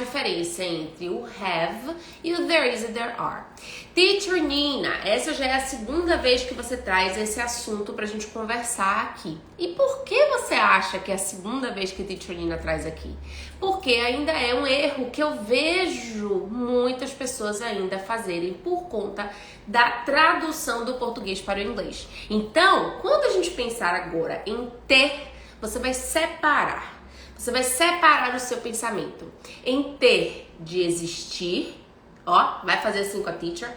diferença entre o have e o there is e there are. Teacher Nina, essa já é a segunda vez que você traz esse assunto pra gente conversar aqui. E por que você acha que é a segunda vez que Teacher Nina traz aqui? Porque ainda é um erro que eu vejo muitas pessoas ainda fazerem por conta da tradução do português para o inglês. Então, quando a gente pensar agora em ter, você vai separar. Você vai separar o seu pensamento em ter de existir, ó, vai fazer assim com a teacher,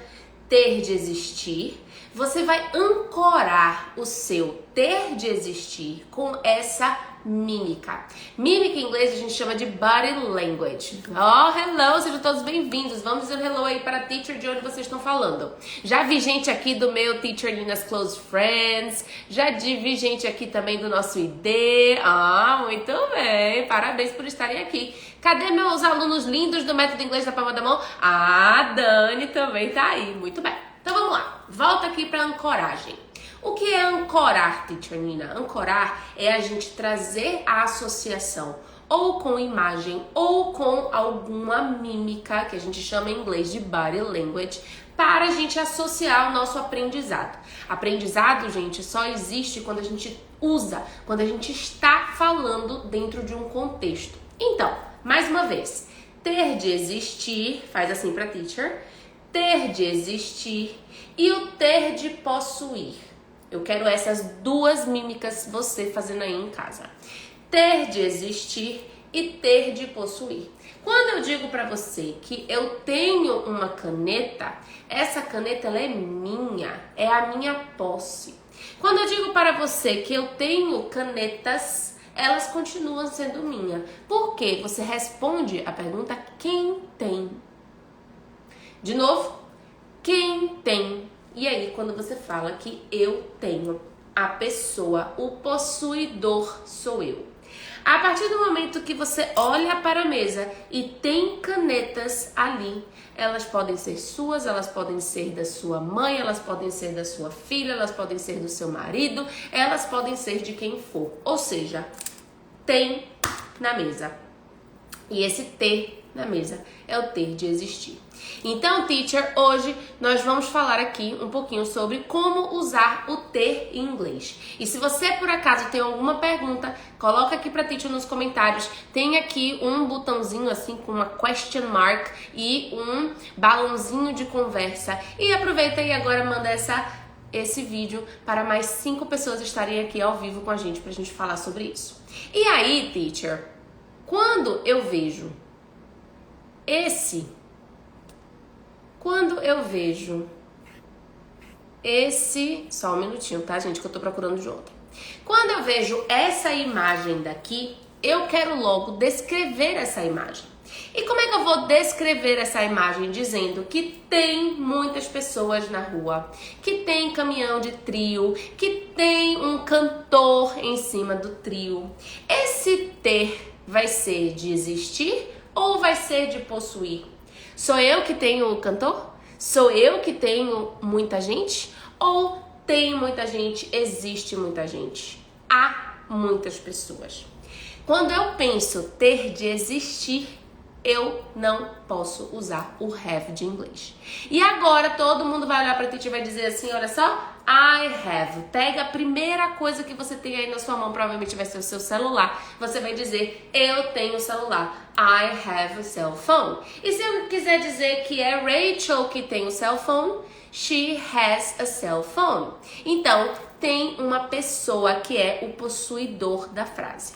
ter de existir. Você vai ancorar o seu ter de existir com essa mímica. Mímica em inglês a gente chama de body language. Oh, hello, sejam todos bem-vindos. Vamos dizer hello aí para a teacher de onde vocês estão falando. Já vi gente aqui do meu Teacher Nina's Close Friends. Já vi gente aqui também do nosso ID. Ah, muito bem. Parabéns por estarem aqui. Cadê meus alunos lindos do Método Inglês da Palma da Mão? Ah, Dani também tá aí. Muito bem. Então vamos lá. Volta aqui para ancoragem. O que é ancorar, Teacher Nina? Ancorar é a gente trazer a associação ou com imagem ou com alguma mímica, que a gente chama em inglês de body language, para a gente associar o nosso aprendizado. Aprendizado, gente, só existe quando a gente usa, quando a gente está falando dentro de um contexto. Então, mais uma vez, ter de existir, faz assim para teacher, ter de existir e o ter de possuir. Eu quero essas duas mímicas você fazendo aí em casa. Ter de existir e ter de possuir. Quando eu digo para você que eu tenho uma caneta, essa caneta ela é minha, é a minha posse. Quando eu digo para você que eu tenho canetas, elas continuam sendo minha. Por quê? Você responde a pergunta quem tem. De novo, quem tem? E aí, quando você fala que eu tenho, a pessoa, o possuidor sou eu. A partir do momento que você olha para a mesa e tem canetas ali, elas podem ser suas, elas podem ser da sua mãe, elas podem ser da sua filha, elas podem ser do seu marido, elas podem ser de quem for. Ou seja, tem na mesa. E esse ter na mesa é o ter de existir. Então, teacher, hoje nós vamos falar aqui um pouquinho sobre como usar o ter em inglês. E se você, por acaso, tem alguma pergunta, coloca aqui pra teacher nos comentários. Tem aqui um botãozinho assim com uma question mark e um balãozinho de conversa. E aproveita e agora manda esse vídeo para mais 5 pessoas estarem aqui ao vivo com a gente pra gente falar sobre isso. E aí, teacher, quando eu vejo esse, só um minutinho, tá, gente, que eu tô procurando de ontem. Quando eu vejo essa imagem daqui, eu quero logo descrever essa imagem. E como é que eu vou descrever essa imagem? Dizendo que tem muitas pessoas na rua, que tem caminhão de trio, que tem um cantor em cima do trio. Esse ter vai ser de existir ou vai ser de possuir? Sou eu que tenho o cantor? Sou eu que tenho muita gente? Ou tem muita gente, existe muita gente? Há muitas pessoas. Quando eu penso ter de existir, eu não posso usar o have de inglês. E agora todo mundo vai olhar pra ti e vai dizer assim, olha só, I have. Pega a primeira coisa que você tem aí na sua mão, provavelmente vai ser o seu celular. Você vai dizer, eu tenho celular. I have a cell phone. E se eu quiser dizer que é Rachel que tem o cell phone, she has a cell phone. Então, tem uma pessoa que é o possuidor da frase.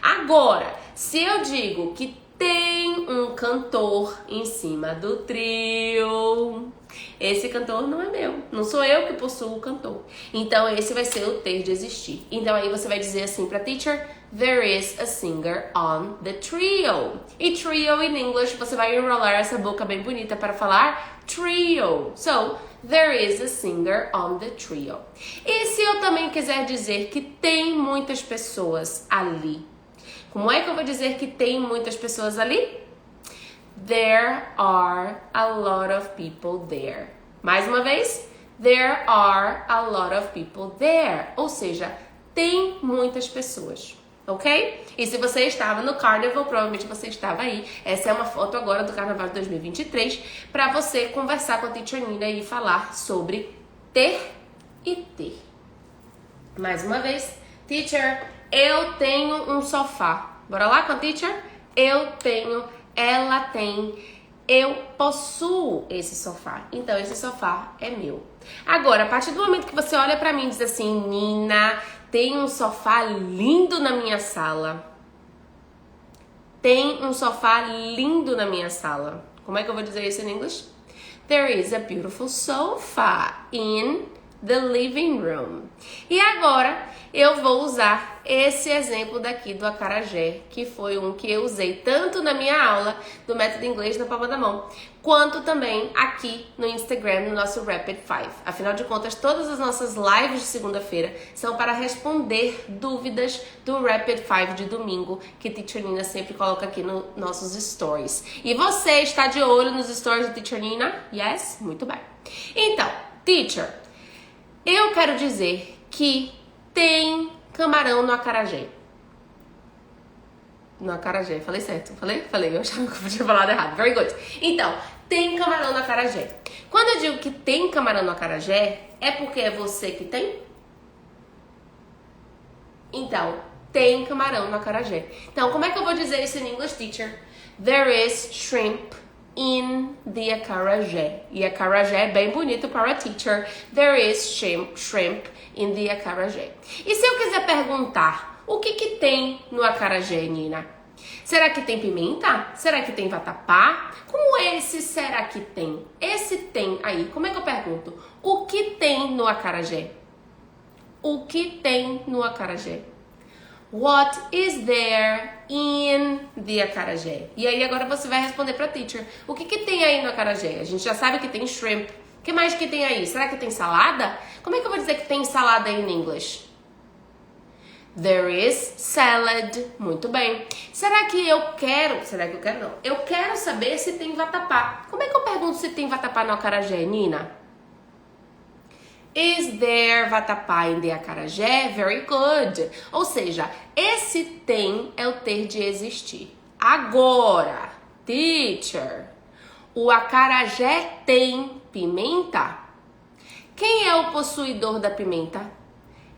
Agora, se eu digo que tem um cantor em cima do trio, esse cantor não é meu, não sou eu que possuo o cantor. Então esse vai ser o ter de existir. Então aí você vai dizer assim pra teacher, there is a singer on the trio. E trio em inglês você vai enrolar essa boca bem bonita para falar trio. So, there is a singer on the trio. E se eu também quiser dizer que tem muitas pessoas ali, como é que eu vou dizer que tem muitas pessoas ali? There are a lot of people there. Mais uma vez, there are a lot of people there. Ou seja, tem muitas pessoas. ok? E se você estava no Carnival, provavelmente você estava aí. Essa é uma foto agora do Carnaval de 2023 para você conversar com a Teacher Nina e falar sobre ter e ter. Mais uma vez, Teacher, eu tenho um sofá. Bora lá com a Teacher? Eu tenho, ela tem, eu possuo esse sofá. Então, esse sofá é meu. Agora, a partir do momento que você olha pra mim e diz assim, Nina, tem um sofá lindo na minha sala. Tem um sofá lindo na minha sala. Como é que eu vou dizer isso em inglês? There is a beautiful sofa in the living room. E agora eu vou usar esse exemplo daqui do acarajé, que foi um que eu usei tanto na minha aula do método inglês na palma da mão, quanto também aqui no Instagram, no nosso Rapid 5. Afinal de contas, todas as nossas lives de segunda-feira são para responder dúvidas do Rapid 5 de domingo, que Teacher Nina sempre coloca aqui nos nossos stories. E você está de olho nos stories do Teacher Nina? Yes? Muito bem. Então, Teacher, eu quero dizer que tem camarão no acarajé. No acarajé, falei certo? Falei, eu achava que eu tinha falado errado. Very good. Então, tem camarão no acarajé. Quando eu digo que tem camarão no acarajé, é porque é você que tem? Então, tem camarão no acarajé. Então, como é que eu vou dizer isso em English, teacher? There is shrimp in the acarajé. E acarajé é bem bonito para a teacher. There is shrimp in the acarajé. E se eu quiser perguntar, o que tem no acarajé, Nina? Será que tem pimenta? Será que tem vatapá? Como esse será que tem? Esse tem aí. Como é que eu pergunto? O que tem no acarajé? O que tem no acarajé? What is there in the acarajé? E aí agora você vai responder para a teacher. O que tem aí no acarajé? A gente já sabe que tem shrimp. O que mais que tem aí? Será que tem salada? Como é que eu vou dizer que tem salada aí em inglês? There is salad. Muito bem. Será que eu quero não. Eu quero saber se tem vatapá. Como é que eu pergunto se tem vatapá no acarajé, Nina? Is there vatapá in the acarajé? Very good. Ou seja, esse tem é o ter de existir. Agora, teacher, o acarajé tem pimenta? Quem é o possuidor da pimenta?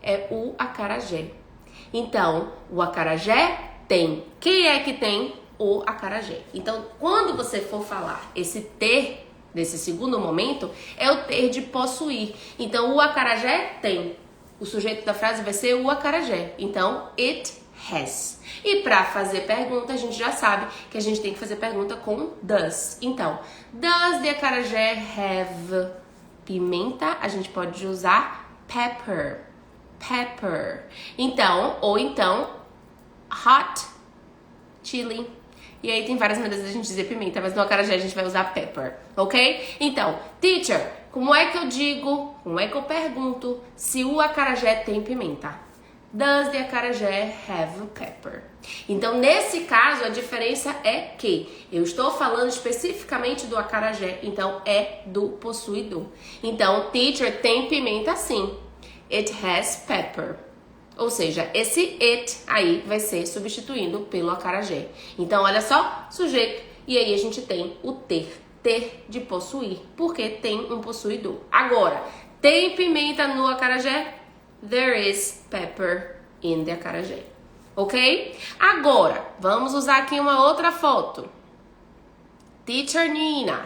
É o acarajé. Então, o acarajé tem. Quem é que tem? O acarajé. Então, quando você for falar esse ter desse segundo momento, é o ter de possuir. Então, o acarajé tem. O sujeito da frase vai ser o acarajé. Então, it has. E para fazer pergunta, a gente já sabe que a gente tem que fazer pergunta com does. Então, does the acarajé have pimenta? A gente pode usar pepper. Pepper. Então, ou então, hot chili. E aí tem várias maneiras de a gente dizer pimenta, mas no acarajé a gente vai usar pepper, ok? Então, teacher, como é que eu pergunto se o acarajé tem pimenta? Does the acarajé have pepper? Então, nesse caso, a diferença é que eu estou falando especificamente do acarajé, então é do possuidor. Então, teacher, tem pimenta sim. It has pepper. Ou seja, esse it aí vai ser substituindo pelo acarajé. Então, olha só, sujeito. E aí a gente tem o ter. Ter de possuir, porque tem um possuidor. Agora, tem pimenta no acarajé? There is pepper in the acarajé. Ok? Agora, vamos usar aqui uma outra foto. Teacher Nina,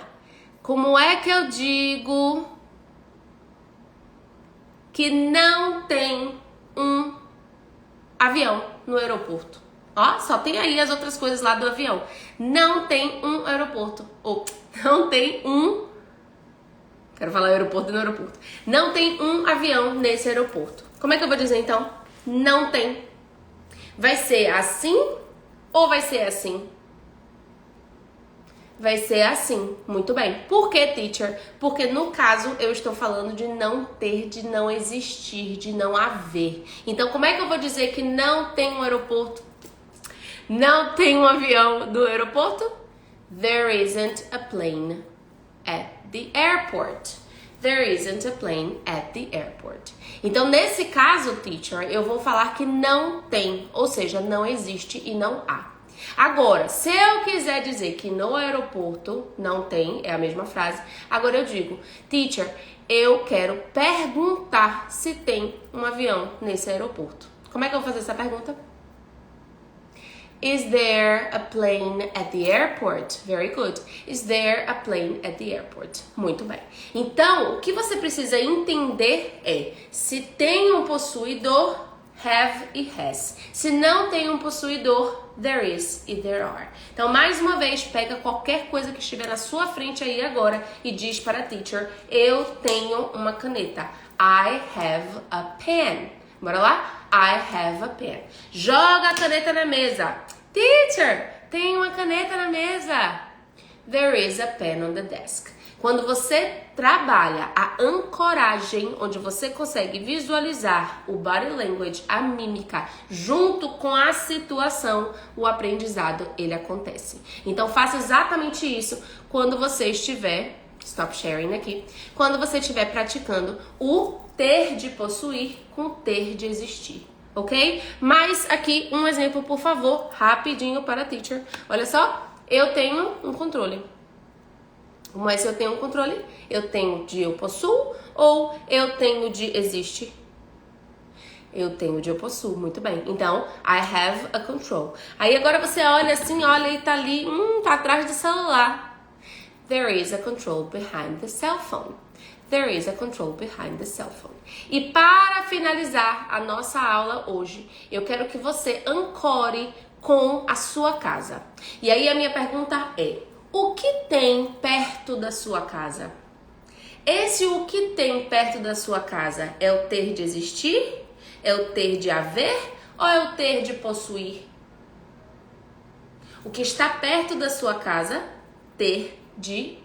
como é que eu digo que não tem um avião no aeroporto? Ó, só tem aí as outras coisas lá do avião. Não tem um aeroporto. Ou não tem um... Quero falar aeroporto no aeroporto. Não tem um avião nesse aeroporto. Como é que eu vou dizer então? Não tem. Vai ser assim ou vai ser assim? Vai ser assim. Muito bem. Por que, teacher? Porque no caso eu estou falando de não ter, de não existir, de não haver. Então como é que eu vou dizer que não tem um aeroporto? Não tem um avião do aeroporto? There isn't a plane at the airport. There isn't a plane at the airport. Então, nesse caso, teacher, eu vou falar que não tem, ou seja, não existe e não há. Agora, se eu quiser dizer que no aeroporto não tem, é a mesma frase, agora eu digo, teacher, eu quero perguntar se tem um avião nesse aeroporto. Como é que eu vou fazer essa pergunta? Is there a plane at the airport? Very good. Is there a plane at the airport? Muito bem. Então, o que você precisa entender é se tem um possuidor, have e has. Se não tem um possuidor, there is e there are. Então, mais uma vez, pega qualquer coisa que estiver na sua frente aí agora e diz para a teacher, eu tenho uma caneta. I have a pen. Bora lá? I have a pen. Joga a caneta na mesa. Teacher, tem uma caneta na mesa. There is a pen on the desk. Quando você trabalha a ancoragem, onde você consegue visualizar o body language, a mímica, junto com a situação, o aprendizado, ele acontece. Então, faça exatamente isso quando você estiver, stop sharing aqui, quando você estiver praticando o ter de possuir com o ter de existir. Ok? Mas aqui um exemplo, por favor, rapidinho para a teacher. Olha só, eu tenho um controle. Mas eu tenho um controle, eu tenho de eu possuo ou eu tenho de existe? Eu tenho de eu possuo, muito bem. Então, I have a control. Aí agora você olha assim, olha e tá ali, tá atrás do celular. There is a control behind the cell phone. There is a control behind the cell phone. E para finalizar a nossa aula hoje, eu quero que você ancore com a sua casa. E aí a minha pergunta é, o que tem perto da sua casa? Esse o que tem perto da sua casa é o ter de existir? É o ter de haver? Ou é o ter de possuir? O que está perto da sua casa, ter de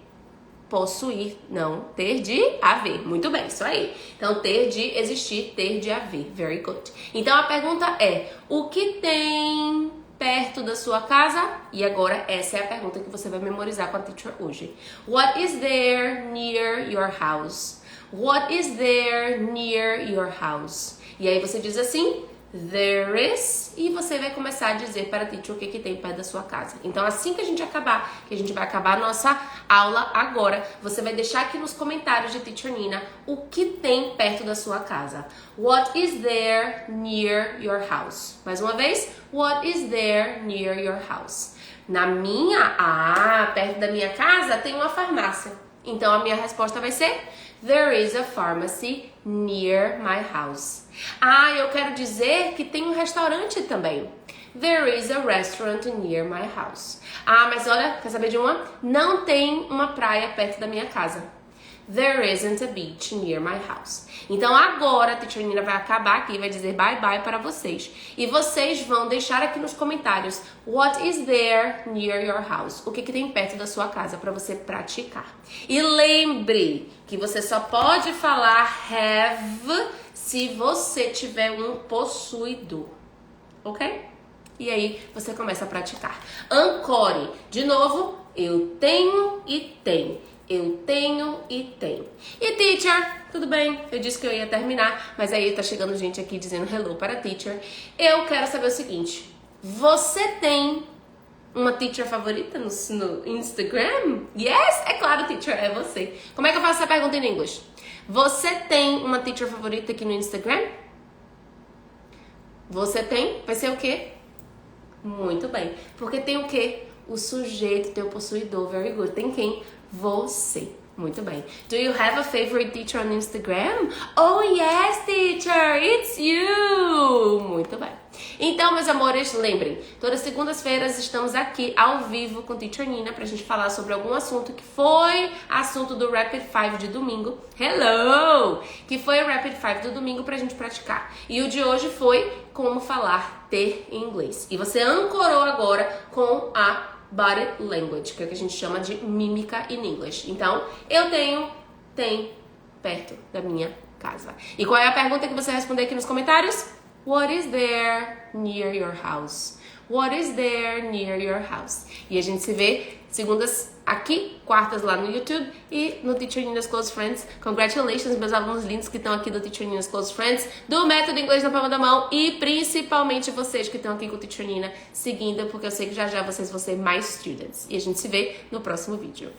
possuir, não, ter de haver. Muito bem, isso aí. Então, ter de existir, ter de haver. Very good. Então, a pergunta é, o que tem perto da sua casa? E agora, essa é a pergunta que você vai memorizar com a teacher hoje. What is there near your house? What is there near your house? E aí você diz assim, there is, e você vai começar a dizer para a teacher o que tem perto da sua casa. Então, assim que a gente acabar, que a gente vai acabar a nossa aula agora, você vai deixar aqui nos comentários de Teacher Nina o que tem perto da sua casa. What is there near your house? Mais uma vez, what is there near your house? Na minha, perto da minha casa tem uma farmácia. Então, a minha resposta vai ser there is a pharmacy near my house. Eu quero dizer que tem um restaurante também. There is a restaurant near my house. Mas olha, quer saber de uma? Não tem uma praia perto da minha casa. There isn't a beach near my house. Então agora a Teacher Nina vai acabar aqui e vai dizer bye bye para vocês. E vocês vão deixar aqui nos comentários what is there near your house? O que tem perto da sua casa para você praticar. E lembre que você só pode falar have se você tiver um possuidor. Ok? E aí você começa a praticar. Ancore. De novo, eu tenho e tem. Eu tenho e tenho. E teacher, tudo bem? Eu disse que eu ia terminar, mas aí tá chegando gente aqui dizendo hello para a teacher. Eu quero saber o seguinte. Você tem uma teacher favorita no Instagram? Yes, é claro, teacher, é você. Como é que eu faço essa pergunta em inglês? Você tem uma teacher favorita aqui no Instagram? Você tem? Vai ser o quê? Muito bem. Porque tem o quê? O sujeito, tem o possuidor. Very good. Tem quem? Você. Muito bem. Do you have a favorite teacher on Instagram? Oh, yes, teacher. It's you. Muito bem. Então, meus amores, lembrem, todas as segundas-feiras estamos aqui ao vivo com Teacher Nina pra gente falar sobre algum assunto que foi assunto do Rapid 5 de domingo. Hello! Que foi o Rapid 5 do domingo pra gente praticar. E o de hoje foi como falar ter em inglês. E você ancorou agora com a body language, que é o que a gente chama de mímica in English. Então, eu tem perto da minha casa. E qual é a pergunta que você responder aqui nos comentários? What is there near your house? What is there near your house? E a gente se vê segundas aqui, quartas lá no YouTube e no Teacher Nina's Close Friends. Congratulations, meus alunos lindos que estão aqui do Teacher Nina's Close Friends, do Método Inglês na Palma da Mão e principalmente vocês que estão aqui com o Teacher Nina seguindo, porque eu sei que já já vocês vão ser mais students. E a gente se vê no próximo vídeo.